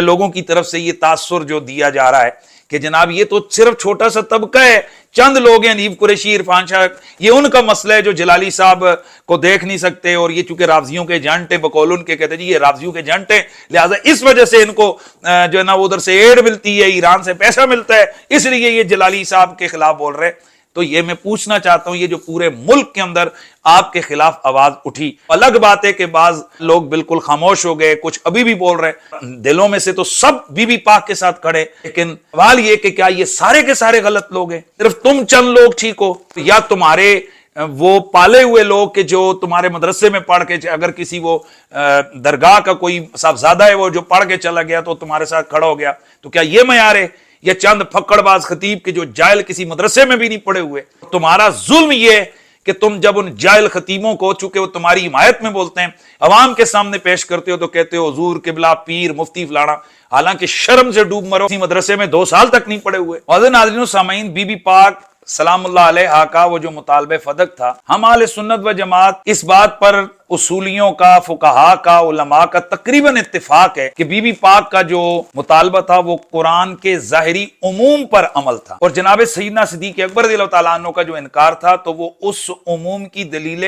لوگوں کی طرف سے یہ تاثر جو دیا جا رہا ہے کہ جناب یہ تو صرف چھوٹا سا طبقہ ہے، چند لوگ ہیں، نیب قریشی، عرفان شاہ، یہ ان کا مسئلہ ہے جو جلالی صاحب کو دیکھ نہیں سکتے، اور یہ چونکہ رافضیوں کے ایجنٹ ہیں، بقول ان کے کہتے ہیں جی یہ رافضیوں کے ایجنٹ ہیں، لہٰذا اس وجہ سے ان کو جو ہے نا ادھر سے ایڈ ملتی ہے، ایران سے پیسہ ملتا ہے، اس لیے یہ جلالی صاحب کے خلاف بول رہے ہیں۔ تو یہ میں پوچھنا چاہتا ہوں، یہ جو پورے ملک کے اندر آپ کے خلاف آواز اٹھی، الگ بات ہے کہ بعض لوگ بالکل خاموش ہو گئے، کچھ ابھی بھی بول رہے ہیں، دلوں میں سے تو سب بی بی پاک کے ساتھ کھڑے، لیکن سوال یہ کہ کیا یہ سارے کے سارے غلط لوگ ہیں، صرف تم چند لوگ ٹھیک ہو، یا تمہارے وہ پالے ہوئے لوگ کہ جو تمہارے مدرسے میں پڑھ کے، اگر کسی وہ درگاہ کا کوئی صاحبزادہ ہے وہ جو پڑھ کے چلا گیا تو تمہارے ساتھ کھڑا ہو گیا، تو کیا یہ معیار ہے؟ یا چند پھکڑ باز خطیب کے جو جاہل کسی مدرسے میں بھی نہیں پڑے ہوئے؟ تمہارا ظلم یہ ہے کہ تم جب ان جاہل خطیبوں کو، چونکہ وہ تمہاری حمایت میں بولتے ہیں، عوام کے سامنے پیش کرتے ہو تو کہتے ہو حضور، قبلہ، پیر، مفتی فلانا، حالانکہ شرم سے ڈوب مرو، اسی مدرسے میں 2 سال تک نہیں پڑے ہوئے۔ معزز ناظرین و سامعین، بی بی پاک سلام اللہ علیہا کا وہ جو مطالبہ فدق تھا، ہم اہل سنت و جماعت اس بات پر اصولیوں کا، فقہا کا، علماء کا تقریباً اتفاق ہے کہ بی بی پاک کا جو مطالبہ تھا وہ قرآن کے ظاہری عموم پر عمل تھا، اور جناب سیدنا صدیق اکبر رضی اللہ تعالیٰ عنہ کا جو انکار تھا تو وہ اس عموم کی دلیل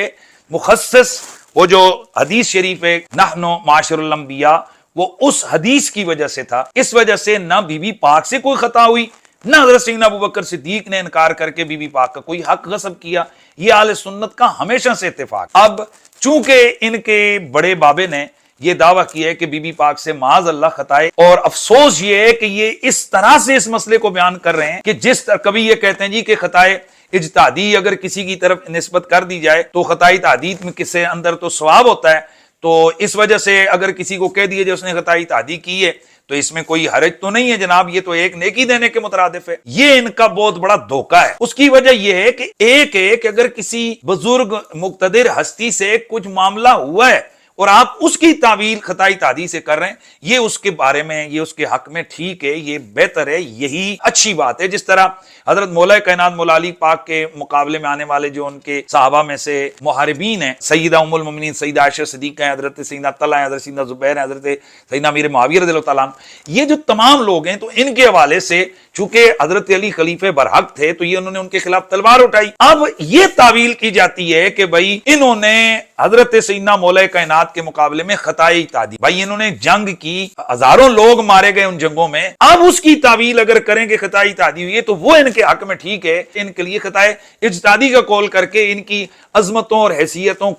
مخصص، وہ جو حدیث شریف ہے نحن معاشر الانبیاء، وہ اس حدیث کی وجہ سے تھا۔ اس وجہ سے نہ بی بی پاک سے کوئی خطا ہوئی، نہ حضرت سیدنا ابوبکر صدیق نے انکار کر کے بی بی پاک کا کوئی حق غصب کیا۔ یہ اہل سنت کا ہمیشہ سے اتفاق۔ اب چونکہ ان کے بڑے بابے نے یہ دعویٰ کیا ہے کہ بی بی پاک سے معاذ اللہ خطائے، اور افسوس یہ ہے کہ یہ اس طرح سے اس مسئلے کو بیان کر رہے ہیں کہ جس طرح کبھی یہ کہتے ہیں جی کہ خطائے اجتہادی اگر کسی کی طرف نسبت کر دی جائے تو خطائی تعدید میں کس سے اندر تو ثواب ہوتا ہے، تو اس وجہ سے اگر کسی کو کہہ دیے جو اس نے خطائی تعدی کی ہے تو اس میں کوئی حرج تو نہیں ہے جناب، یہ تو ایک نیکی دینے کے مترادف ہے۔ یہ ان کا بہت بڑا دھوکہ ہے۔ اس کی وجہ یہ ہے کہ ایک اگر کسی بزرگ مقتدر ہستی سے کچھ معاملہ ہوا ہے اور آپ اس کی تعویل خطائی تعدی سے کر رہے ہیں، یہ اس کے بارے میں، یہ اس کے حق میں ٹھیک ہے، یہ بہتر ہے، یہی اچھی بات ہے۔ جس طرح حضرت مولا کائنات مولا علی پاک کے مقابلے میں آنے والے جو ان کے صحابہ میں سے محاربین ہیں، سیدہ ام المومنین سیدہ عائشہ صدیقہ ہیں، حضرت سیدنا طلحہ ہیں، حضرت سیدنا زبیر ہیں، حضرت سیدنا امیر معاویہ رضی اللہ تعالیٰ عنہ، یہ جو تمام لوگ ہیں تو ان کے حوالے سے چونکہ حضرت علی خلیفہ برحق تھے تو یہ انہوں نے ان کے خلاف تلوار اٹھائی۔ اب یہ تعویل کی جاتی ہے کہ بھائی انہوں نے حضرت سیدنا مولا کائنات کے مقابلے میں خطائے تعدی. بھائی انہوں نے جنگ کی, ہزاروں لوگ مارے گئے ان جنگوں میں, اب اس کی تعویل اگر کریں کہ خطائی تعدی ہوئی ہے تو وہ ان کے حق میں ٹھیک ہے, ان کے لیے خطائے اجتہادی کا قول کر کے ان کی عظمتوں اور حیثیتوں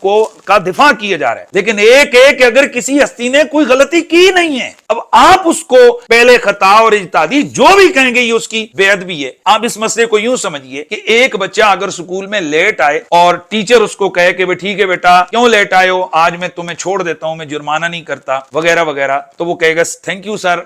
کا دفاع کیا جا رہا ہے. لیکن ایک کہ اگر کسی ہستی نے کوئی غلطی کی نہیں ہے, اب آپ اس کو پہلے خطا اور اجتہادی جو بھی کہیں گے یہ اس کی بے ادبی ہے. آپ اس مسئلے کو یوں سمجھیے کہ ایک بچہ اگر سکول میں لیٹ آئے اور ٹیچر اس کو کہے کہ ٹھیک ہے بیٹا کیوں لیٹ آئے ہو, آج میں تمہیں چھوڑ دیتا ہوں, میں جرمانہ نہیں کرتا وغیرہ وغیرہ, تو وہ کہے گا تھینک یو سر,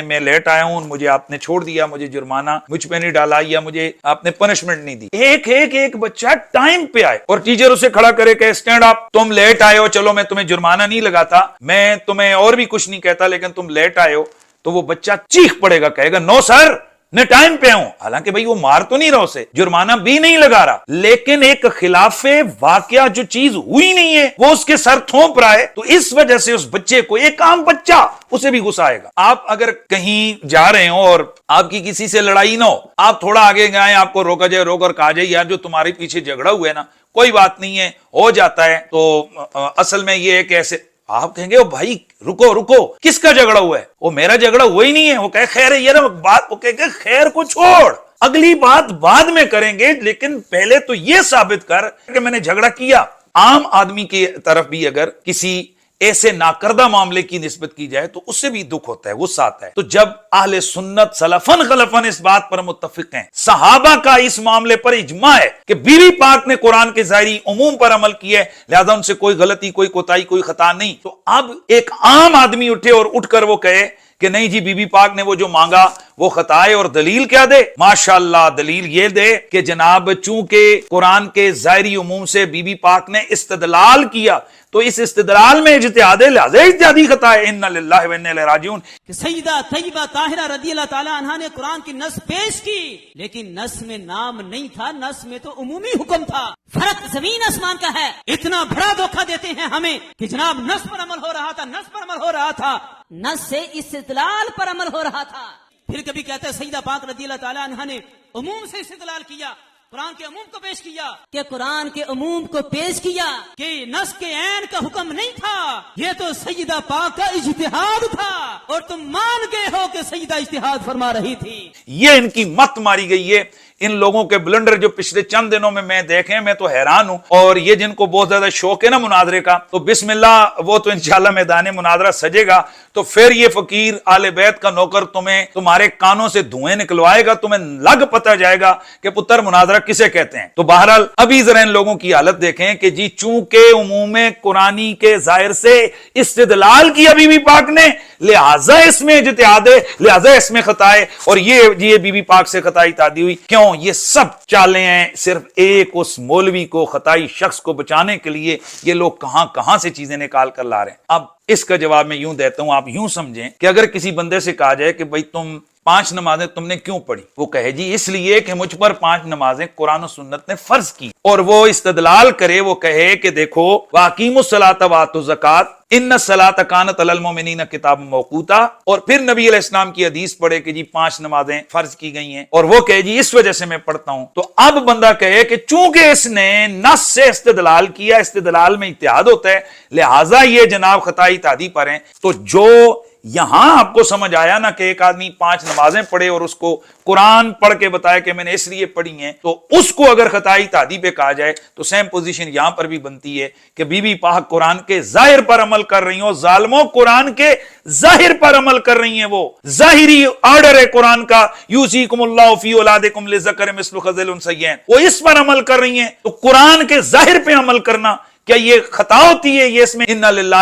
میں لیٹ آیا ہوں, مجھے آپ نے چھوڑ دیا, مجھے جرمانہ مجھ پہ نہیں ڈالا یا مجھے آپ نے پنشمنٹ نہیں دی. ایک بچہ ٹائم پہ آئے اور ٹیچر اسے کھڑا کرے کہ اسٹینڈ اپ, تم لیٹ آئے ہو, چلو میں تمہیں جرمانہ نہیں لگاتا, میں تمہیں اور بھی کچھ نہیں کہتا, لیکن تم لیٹ آئے ہو, تو وہ بچہ چیخ پڑے گا, کہے گا نو سر میں ٹائم پہ ہوں. حالانکہ بھائی وہ مار تو نہیں رہا, اسے جرمانہ بھی نہیں لگا رہا, لیکن ایک خلاف واقعہ جو چیز ہوئی نہیں ہے وہ اس کے سر تھوپ رہا ہے, تو اس وجہ سے اس بچے کو, ایک عام بچہ, اسے بھی غصہ آئے گا. آپ اگر کہیں جا رہے ہو اور آپ کی کسی سے لڑائی نہ ہو, آپ تھوڑا آگے گئے, آپ کو روکا جائے, روک اور کہا جائے یار جو تمہارے پیچھے جھگڑا ہوا ہے نا کوئی بات نہیں ہے, ہو جاتا ہے, تو اصل میں یہ ہے کہ ایسے, آپ کہیں گے او بھائی رکو کس کا جھگڑا ہوا ہے, وہ میرا جھگڑا ہوا ہی نہیں ہے, وہ کہے خیر ہے یہ بات, وہ کہے خیر کو چھوڑ, اگلی بات بعد میں کریں گے, لیکن پہلے تو یہ ثابت کر کہ میں نے جھگڑا کیا. عام آدمی کی طرف بھی اگر کسی ایسے ناکردہ معاملے کی نسبت کی جائے تو اس سے بھی دکھ ہوتا ہے, غصہ آتا ہے. تو جب اہل سنت سلفن خلفن اس بات پر متفق ہیں, صحابہ کا اس معاملے پر اجماع ہے کہ بیوی پاک نے قرآن کے ظاہری عموم پر عمل کیا ہے, لہذا ان سے کوئی غلطی, کوئی کوتاہی, کوئی خطا نہیں, تو اب ایک عام آدمی اٹھے اور اٹھ کر وہ کہے کہ نہیں جی بی بی پاک نے وہ جو مانگا وہ خطا ہے, اور دلیل کیا دے؟ ماشاءاللہ دلیل یہ دے کہ جناب چونکہ قرآن کے ظاہری عموم سے بی بی پاک نے استدلال کیا تو اس استدلال میں اجتہاد ہے, لہذا اجتہادی خطا ہے. انا للہ و انا الیہ راجعون. کہ سیدہ طیبہ طاہرہ رضی اللہ تعالی عنہا نے قرآن کی نص پیش کی, لیکن نص میں نام نہیں تھا, نص میں تو عمومی حکم تھا. فرق زمین آسمان کا ہے. اتنا بڑا دھوکہ دیتے ہیں ہمیں کہ جناب نص پر عمل ہو رہا تھا, نص پر عمل ہو رہا تھا, نص سے استدلال پر عمل ہو رہا تھا. پھر کبھی کہتے ہیں سیدہ پاک رضی اللہ تعالی عنہا نے عموم سے استدلال کیا, قرآن کے عموم کو پیش کیا, کہ قرآن کے عموم کو پیش کیا کہ نص کے عین کا حکم نہیں تھا, یہ تو سیدہ پاک کا اجتہاد تھا, اور تم مان گئے ہو کہ سیدہ اجتہاد فرما رہی تھی. یہ ان کی مت ماری گئی ہے. ان لوگوں کے بلنڈر جو پچھلے چند دنوں میں دیکھیں, میں تو حیران ہوں. اور یہ جن کو بہت زیادہ شوق ہے نا مناظرے کا, تو بسم اللہ, وہ تو انشاءاللہ میدان مناظرہ سجے گا تو پھر یہ فقیر آل بیت کا نوکر تمہارے کانوں سے دھوئیں نکلوائے گا, تمہیں لگ پتہ جائے گا کہ پتر مناظرہ کسے کہتے ہیں. تو بہرحال ابھی ذرا ان لوگوں کی حالت دیکھیں کہ جی چونکہ عموم قرآنی کے ظاہر سے استدلال کیا بی بی پاک نے, لہذا اس میں اجتہاد ہے, لہذا اس میں خطا ہے, اور یہ بی بی پاک سے خطائی تعدی ہوئی. کیوں؟ یہ سب چالیں ہیں صرف ایک اس مولوی کو, خطائی شخص کو بچانے کے لیے. یہ لوگ کہاں سے چیزیں نکال کر لا رہے ہیں. اب اس کا جواب میں یوں دیتا ہوں, آپ یوں سمجھیں کہ اگر کسی بندے سے کہا جائے کہ بھئی تم 5 نمازیں تم نے کیوں پڑھی, وہ کہے جی اس لیے کہ مجھ پر 5 نمازیں قرآن و سنت نے فرض کی, اور وہ استدلال کرے, وہ کہے کہ دیکھو واقیموا الصلاۃ وآتوا الزکاۃ ان الصلاۃ کانت علی المؤمنین کتابا موقوتا, اور پھر نبی علیہ السلام کی حدیث پڑھے کہ جی 5 نمازیں فرض کی گئی ہیں, اور وہ کہے جی اس وجہ سے میں پڑھتا ہوں. تو اب بندہ کہے کہ چونکہ اس نے نص سے استدلال کیا, استدلال میں اجتہاد ہوتا ہے, لہٰذا یہ جناب خطائی تعدی پر ہیں. تو جو یہاں آپ کو سمجھ آیا نا کہ ایک آدمی 5 نمازیں پڑھے اور اس کو قرآن پڑھ کے بتایا کہ میں نے اس لیے پڑھی ہیں, تو اس کو اگر خطائی تعدی پہ کہا جائے تو سیم پوزیشن یہاں پر بھی بنتی ہے کہ بی بی پاک قرآن کے ظاہر پر عمل کر رہی ہوں. ظالموں, قرآن کے ظاہر پر عمل کر رہی ہیں, وہ ظاہری آرڈر ہے قرآن کا, یوصیکم اللہ فی اولادکم للذکر مثل حظ الانثیین, وہ اس پر عمل کر رہی ہیں. تو قرآن کے ظاہر پہ عمل کرنا کیا یہ خطا ہوتی ہے؟ یہ اس میں انا للہ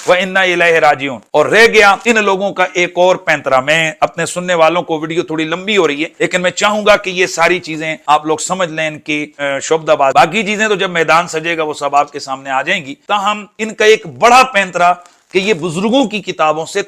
و انا الیہ راجعون. اور رہ گیا ان لوگوں کا ایک اور پینترا. میں اپنے سننے والوں کو, ویڈیو تھوڑی لمبی ہو رہی ہے لیکن میں چاہوں گا کہ یہ ساری چیزیں آپ لوگ سمجھ لیں, ان کی شعبدہ بات. باقی چیزیں تو جب میدان سجے گا وہ سب آپ کے سامنے آ جائیں گی. تاہم ان کا ایک بڑا پینترا کہ یہ بزرگوں کی کتابوں سے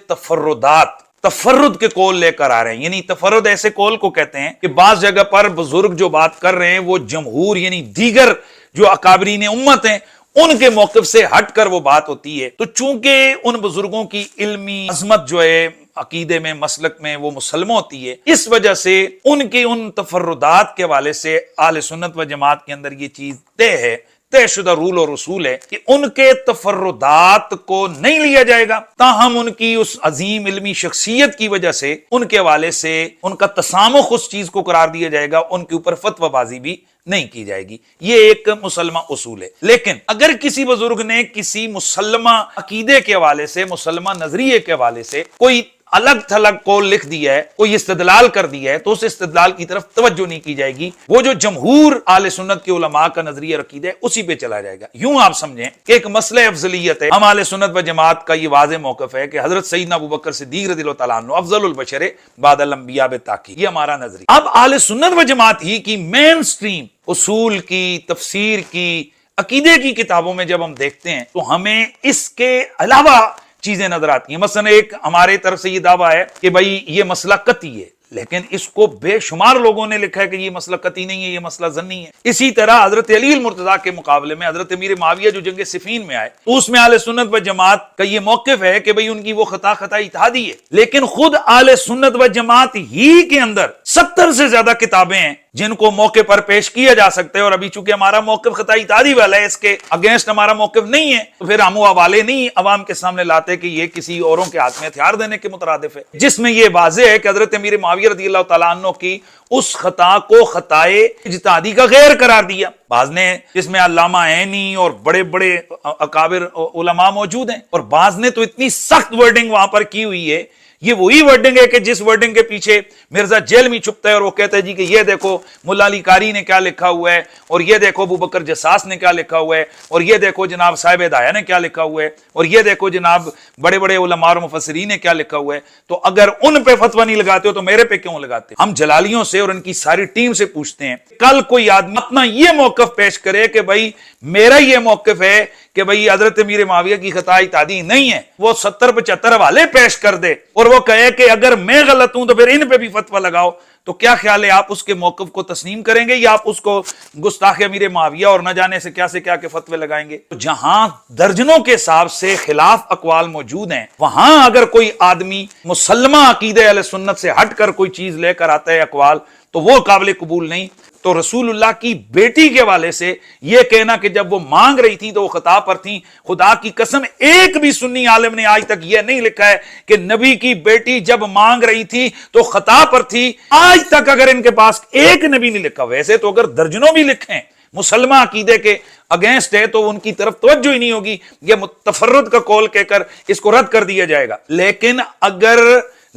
تفرد کے قول لے کر آ رہے ہیں. یعنی تفرد ایسے قول کو کہتے ہیں کہ بعض جگہ پر بزرگ جو بات کر رہے ہیں وہ جمہور یعنی دیگر جو اکابرین امت ہیں ان کے موقف سے ہٹ کر وہ بات ہوتی ہے. تو چونکہ ان بزرگوں کی علمی عظمت جو ہے عقیدے میں, مسلک میں, وہ مسلم ہوتی ہے, اس وجہ سے ان کے ان تفردات کے حوالے سے اہل سنت و جماعت کے اندر یہ چیز طے ہے طے شدہ رول اور اصول ہے کہ ان کے تفردات کو نہیں لیا جائے گا، تاہم ان کی اس عظیم علمی شخصیت کی وجہ سے ان کے حوالے سے ان کا تسامح اس چیز کو قرار دیا جائے گا، ان کے اوپر فتوی بازی بھی نہیں کی جائے گی۔ یہ ایک مسلمہ اصول ہے۔ لیکن اگر کسی بزرگ نے کسی مسلمہ عقیدے کے حوالے سے، مسلمہ نظریے کے حوالے سے کوئی الگ تھلگ قول لکھ دیا ہے، کوئی استدلال کر دیا ہے، تو اس استدلال کی طرف توجہ نہیں کی جائے گی، وہ جو جمہور اہل سنت کے علماء کا نظریہ عقیدہ ہے اسی پہ چلا جائے گا۔ یوں آپ سمجھیں کہ ایک مسئلہ افضلیت ہے، ہم اہل سنت و جماعت کا یہ واضح موقف ہے کہ حضرت سیدنا ابوبکر صدیق رضی اللہ تعالیٰ عنہ افضل البشر بعد الانبیاء بتاکید، یہ ہمارا نظریہ۔ اب اہل سنت و جماعت ہی کی مین سٹریم اصول کی، تفسیر کی، عقیدے کی کتابوں میں جب ہم دیکھتے ہیں تو ہمیں اس کے علاوہ چیزیں نظر آتی ہیں۔ مثلا ایک ہمارے طرف سے یہ دعویٰ ہے کہ بھائی یہ مسئلہ قطعی ہے، لیکن اس کو بے شمار لوگوں نے لکھا ہے کہ یہ مسئلہ قطعی نہیں ہے، یہ مسئلہ ظنی ہے۔ اسی طرح حضرت علی المرتضیٰ کے مقابلے میں حضرت امیر معاویہ جو جنگ صفین میں آئے تو اس میں اہل سنت و جماعت کا یہ موقف ہے کہ بھئی ان کی وہ خطا اجتہادی ہے، لیکن خود اہل سنت و جماعت ہی کے اندر 70 سے زیادہ کتابیں ہیں جن کو موقع پر پیش کیا جا سکتا ہے، اور ابھی چونکہ ہمارا موقف خطا اجتہادی والا ہے، اس کے اگینسٹ ہمارا موقف نہیں ہے، تو پھر ہم وہ حوالے نہیں عوام کے سامنے لاتے کہ یہ کسی اوروں کے ہاتھ میں ہتھیار دینے کے مترادف ہے، جس میں یہ واضح ہے کہ حضرت امیر معاویہ رضی اللہ تعالیٰ عنہ کی اس خطا کو خطائے اجتہادی کا غیر قرار دیا۔ بعض نے، جس میں علامہ عینی اور بڑے بڑے اکابر علماء موجود ہیں، اور بعض نے تو اتنی سخت ورڈنگ وہاں پر کی ہوئی ہے، یہ وہی ورڈنگ ہے کہ جس ورڈنگ کے پیچھے مرزا جیل میں چھپتا ہے اور وہ کہتا ہے جی کہ یہ دیکھو ملا علی قاری نے کیا لکھا ہوا ہے، اور یہ دیکھو ابو بکر جساس نے کیا لکھا ہوا ہے، اور یہ دیکھو جناب صاحب ہدایہ نے کیا لکھا ہوا ہے، اور یہ دیکھو جناب بڑے بڑے علماء اور مفسرین نے کیا لکھا ہوا ہے۔ تو اگر ان پہ فتویٰ نہیں لگاتے ہو تو میرے پہ کیوں لگاتے؟ ہم جلالیوں سے اور ان کی ساری ٹیم سے پوچھتے ہیں، کل کوئی آدمی اپنا یہ موقف پیش کرے کہ بھائی میرا یہ موقف ہے کہ بھئی حضرت امیر معاویہ کی خطا اجتہادی نہیں ہے، وہ 70-75 حوالے پیش کر دے اور وہ کہے کہ اگر میں غلط ہوں تو پھر ان پہ بھی فتویٰ لگاؤ، تو کیا خیال ہے آپ اس کے موقف کو تسلیم کریں گے یا آپ اس کو گستاخ امیر معاویہ اور نہ جانے سے کیا کے فتوے لگائیں گے؟ تو جہاں درجنوں کے حساب سے خلاف اقوال موجود ہیں، وہاں اگر کوئی آدمی مسلمہ عقیدہ اہل سنت سے ہٹ کر کوئی چیز لے کر آتا ہے اقوال، تو وہ قابل قبول نہیں۔ تو رسول اللہ کی بیٹی کے والے سے یہ کہنا کہ جب وہ مانگ رہی تھی تو وہ خطا پر تھیں، خدا کی قسم ایک بھی سنی عالم نے آج تک یہ نہیں لکھا ہے کہ نبی کی بیٹی جب مانگ رہی تھی تو خطا پر تھی۔ آج تک اگر ان کے پاس ایک نبی نہیں لکھا، ویسے تو اگر درجنوں بھی لکھیں مسلمہ عقیدے کے اگینسٹ ہے تو ان کی طرف توجہ ہی نہیں ہوگی، یہ تفرد کا قول کہہ کر اس کو رد کر دیا جائے گا۔ لیکن اگر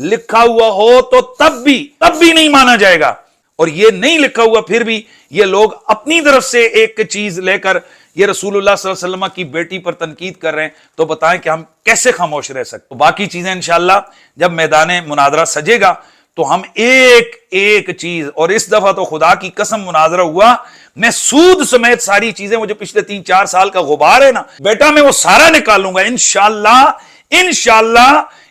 لکھا ہوا ہو تو تب بھی نہیں مانا جائے گا، اور یہ نہیں لکھا ہوا پھر بھی یہ لوگ اپنی طرف سے ایک چیز لے کر یہ رسول اللہ صلی اللہ علیہ وسلم کی بیٹی پر تنقید کر رہے ہیں، تو بتائیں کہ ہم کیسے خاموش رہ سکتے؟ باقی چیزیں انشاءاللہ جب میدان مناظرہ سجے گا تو ہم ایک چیز، اور اس دفعہ تو خدا کی قسم مناظرہ ہوا، میں سود سمیت ساری چیزیں، وہ جو پچھلے 3-4 سال کا غبار ہے نا بیٹا، میں وہ سارا نکالوں گا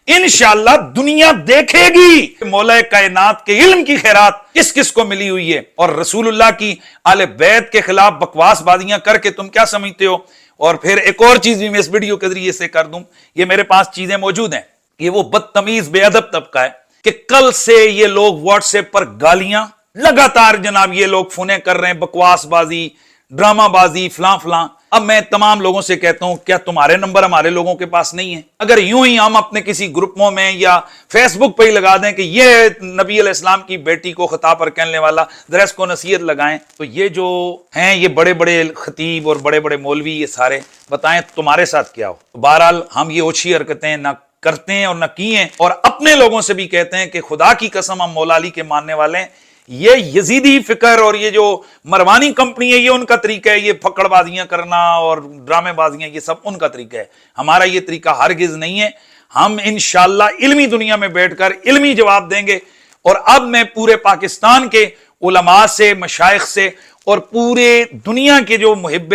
انشاءاللہ دنیا دیکھے گی مولا کائنات کے علم کی خیرات کس کس کو ملی ہوئی ہے، اور رسول اللہ کی آل بیت کے خلاف بکواس بازیاں کر کے تم کیا سمجھتے ہو۔ اور پھر ایک اور چیز بھی میں اس ویڈیو کے ذریعے سے کر دوں، یہ میرے پاس چیزیں موجود ہیں، یہ وہ بدتمیز بے ادب طبقہ ہے کہ کل سے یہ لوگ واٹس ایپ پر گالیاں لگاتار جناب یہ لوگ فونے کر رہے ہیں، بکواس بازی، ڈرامہ بازی، فلاں۔ اب میں تمام لوگوں سے کہتا ہوں کیا تمہارے نمبر ہمارے لوگوں کے پاس نہیں ہے؟ اگر یوں ہی ہم اپنے کسی گروپوں میں یا فیس بک پہ ہی لگا دیں کہ یہ نبی علیہ السلام کی بیٹی کو خطا پر کہنے والا، ذرا اس کو نصیحت لگائیں، تو یہ جو ہیں یہ بڑے بڑے خطیب اور بڑے بڑے مولوی، یہ سارے بتائیں تمہارے ساتھ کیا ہو؟ بہرحال ہم یہ اوچھی حرکتیں نہ کرتے ہیں اور نہ کی ہیں، اور اپنے لوگوں سے بھی کہتے ہیں کہ خدا کی قسم ہم مولا علی کے ماننے والے ہیں۔ یہ یزیدی فکر اور یہ جو مروانی کمپنی ہے یہ ان کا طریقہ ہے، یہ پھکڑ بازیاں کرنا اور ڈرامے بازیاں یہ سب ان کا طریقہ ہے، ہمارا یہ طریقہ ہرگز نہیں ہے۔ ہم انشاءاللہ علمی دنیا میں بیٹھ کر علمی جواب دیں گے، اور اب میں پورے پاکستان کے علماء سے، مشائخ سے اور پورے دنیا کے جو محب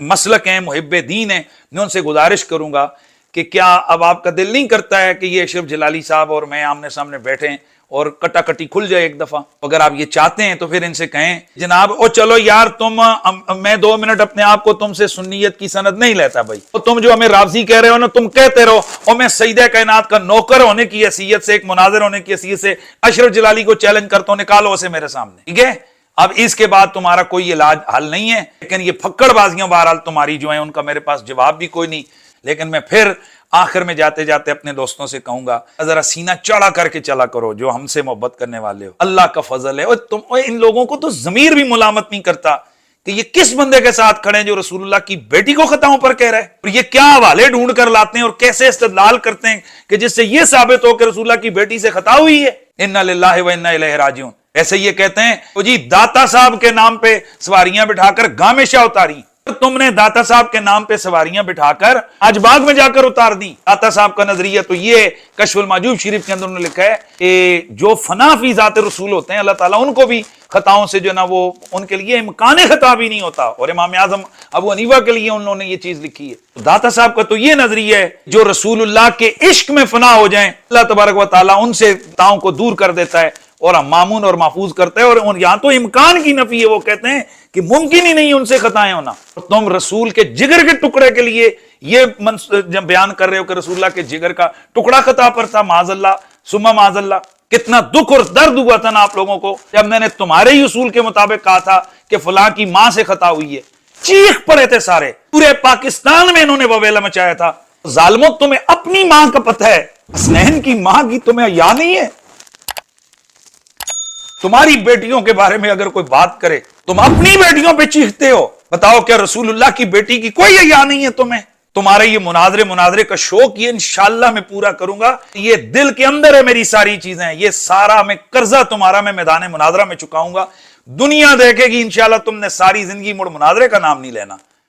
مسلک ہیں، محب دین ہیں، میں ان سے گزارش کروں گا کہ کیا اب آپ کا دل نہیں کرتا ہے کہ یہ اشرف جلالی صاحب اور میں آمنے سامنے بیٹھے ہیں اور کٹا کٹی کھل جائے ایک دفعہ؟ اگر آپ یہ چاہتے ہیں تو پھر ان سے کہیں جناب او چلو یار میں 2 منٹ اپنے آپ کو تم سے سنیت کی سند نہیں لیتا بھائی، تو تم جو ہمیں رافضی کہہ رہے ہو نا تم کہتے رہو، اور میں سیدہ کائنات کا نوکر ہونے کی حیثیت سے، ایک مناظر ہونے کی حیثیت سے اشرف جلالی کو چیلنج کرتا ہوں، نکالو اسے میرے سامنے، ٹھیک ہے؟ اب اس کے بعد تمہارا کوئی علاج حل نہیں ہے، لیکن یہ پھکڑ بازیاں بہرحال تمہاری جو ہیں ان کا میرے پاس جواب بھی کوئی نہیں. لیکن میں پھر آخر میں جاتے جاتے اپنے دوستوں سے کہوں گا ذرا سینہ چڑھا کر کے چلا کرو جو ہم سے محبت کرنے والے ہو. اللہ کا فضل ہے. اور تم ان لوگوں کو تو ضمیر بھی ملامت نہیں کرتا کہ یہ کس بندے کے ساتھ کھڑے ہیں جو رسول اللہ کی بیٹی کو خطاؤں پر کہہ رہے ہیں، اور یہ کیا حوالے ڈھونڈ کر لاتے ہیں اور کیسے استدلال کرتے ہیں کہ جس سے یہ ثابت ہو کہ رسول اللہ کی بیٹی سے خطا ہوئی ہے. انا للہ و انا الیہ راجعون. ایسے یہ کہتے ہیں تو جی داتا صاحب کے نام پہ سواریاں بٹھا کر گامشہ اتاری. تم نے داتا صاحب کے نام پہ سواریاں بٹھا کر آج باغ میں جا کر اتار دی. داتا صاحب کا نظریہ تو یہ کشف المحجوب شریف کے اندر انہوں نے لکھا ہے کہ جو فنا فی ذات رسول ہوتے ہیں اللہ تعالیٰ ان کو بھی خطاؤں سے جو نا وہ ان کے لیے امکان خطا بھی نہیں ہوتا. اور امام اعظم ابو حنیفہ کے لیے انہوں نے یہ چیز لکھی ہے. داتا صاحب کا تو یہ نظریہ ہے جو رسول اللہ کے عشق میں فنا ہو جائیں اللہ تبارک و تعالیٰ ان سے خطاؤں کو دور کر دیتا ہے اور مامون اور محفوظ کرتا ہے. اور یہاں تو امکان کی نفی ہے، وہ کہتے ہیں کہ ممکن ہی نہیں ان سے خطائیں ہونا. تم رسول کے جگر کے ٹکڑے کے لیے یہ جب بیان کر رہے ہو کہ رسول اللہ کے جگر کا ٹکڑا خطا پر تھا، معاذ اللہ ثم معاذ اللہ. کتنا دکھ اور درد ہوا تھا نا آپ لوگوں کو جب میں نے تمہارے ہی اصول کے مطابق کہا تھا کہ فلاں کی ماں سے خطا ہوئی ہے. چیخ پڑے تھے سارے، پورے پاکستان میں انہوں نے وویلا مچایا تھا. ظالموں تمہیں اپنی ماں کا پتہ ہے، حسنین کی ماں کی تمہیں حیا نہیں ہے. تمہاری بیٹیوں کے بارے میں اگر کوئی بات کرے تم اپنی بیٹیوں پہ چیختے ہو. بتاؤ کیا رسول اللہ کی بیٹی کی کوئی حیا نہیں ہے تمہیں؟ تمہارے یہ مناظرے کا شوق یہ انشاءاللہ میں پورا کروں گا. یہ دل کے اندر ہے میری ساری چیزیں، یہ سارا میں قرضہ تمہارا میں میدان مناظرہ میں چکاؤں گا. دنیا دیکھے گی انشاءاللہ تم نے ساری زندگی مڑ مناظرے کا نام نہیں لینا.